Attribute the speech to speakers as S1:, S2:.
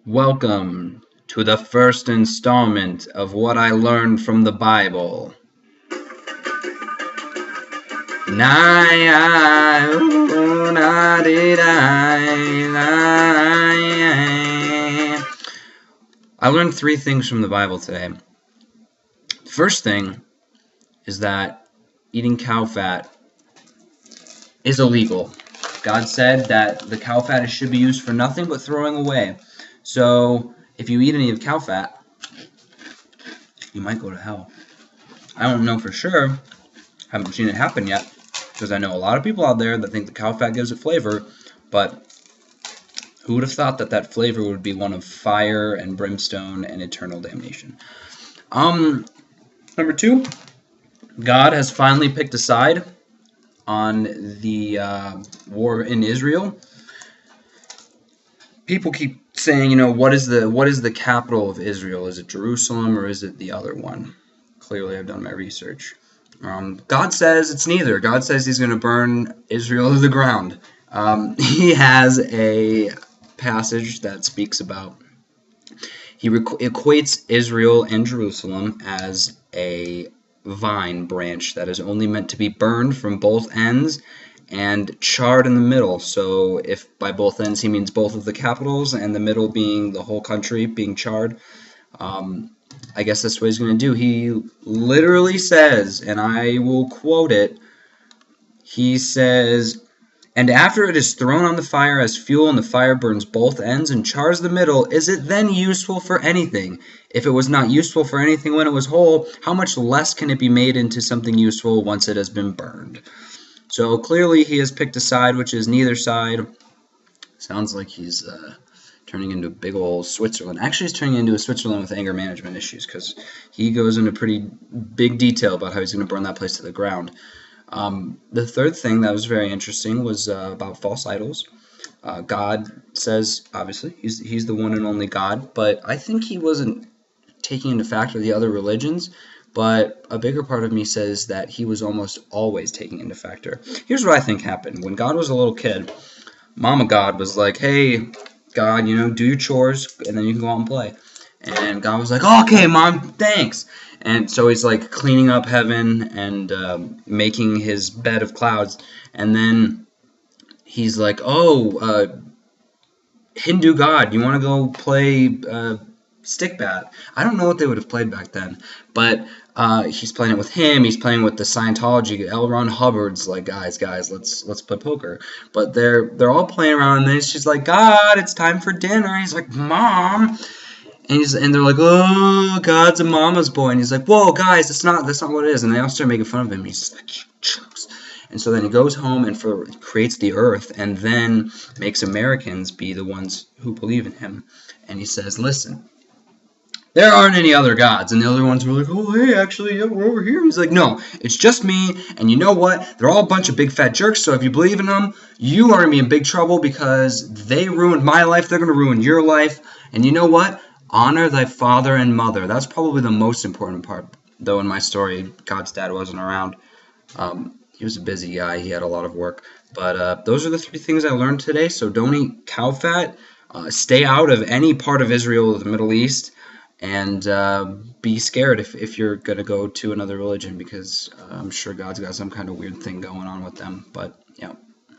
S1: Welcome to the first installment of What I Learned from the Bible. I learned three things from the Bible today. First thing is that eating cow fat is illegal. God said that the cow fat should be used for nothing but throwing away. So if you eat any of cow fat, you might go to hell. I don't know for sure. Haven't seen it happen yet, because I know a lot of people out there that think the cow fat gives it flavor, but who would have thought that that flavor would be one of fire and brimstone and eternal damnation? Number two, God has finally picked a side on the war in Israel. People keep saying, what is the capital of Israel? Is it Jerusalem or is it the other one? Clearly, I've done my research. God says it's neither. God says he's going to burn Israel to the ground. He has a passage that speaks about, he equates Israel and Jerusalem as a vine branch that is only meant to be burned from both ends and charred in the middle. So if by both ends he means both of the capitals and the middle being the whole country being charred, I guess that's what he's going to do. He literally says, and I will quote it, he says, "And after it is thrown on the fire as fuel and the fire burns both ends and chars the middle, is it then useful for anything? If it was not useful for anything when it was whole, how much less can it be made into something useful once it has been burned?" So clearly he has picked a side which is neither side. Sounds like he's turning into a big old Switzerland. Actually, he's turning into a Switzerland with anger management issues, because he goes into pretty big detail about how he's going to burn that place to the ground. The third thing that was very interesting was about false idols. God says, obviously, he's the one and only God, but I think he wasn't taking into factor the other religions, but a bigger part of me says that he was almost always taking into factor. Here's what I think happened. When God was a little kid, Mama God was like, "Hey, God, do your chores, and then you can go out and play." And God was like, "Okay, Mom, thanks." And so he's like cleaning up heaven and making his bed of clouds. And then he's like, Hindu God, you want to go play stick bat? I don't know what they would have played back then, but he's playing it with him. He's playing with the Scientology. L. Ron Hubbard's like, guys, let's play poker. But they're all playing around, and then she's like, "God, it's time for dinner." He's like, "Mom." And they're like, "Oh, God's a mama's boy." And he's like, "Whoa, guys, that's not what it is." And they all start making fun of him. He's just like, "Chokes." And so then he goes home and creates the earth, and then makes Americans be the ones who believe in him. And he says, "Listen, there aren't any other gods." And the other ones were like, "Oh, hey, actually, yeah, we're over here." He's like, "No, it's just me. And you know what? They're all a bunch of big fat jerks. So if you believe in them, you are going to be in big trouble, because they ruined my life. They're going to ruin your life. And you know what? Honor thy father and mother." That's probably the most important part, though in my story, God's dad wasn't around. He was a busy guy. He had a lot of work. But those are the three things I learned today. So don't eat cow fat. Stay out of any part of Israel or the Middle East. And be scared if you're going to go to another religion, because I'm sure God's got some kind of weird thing going on with them. But, yeah.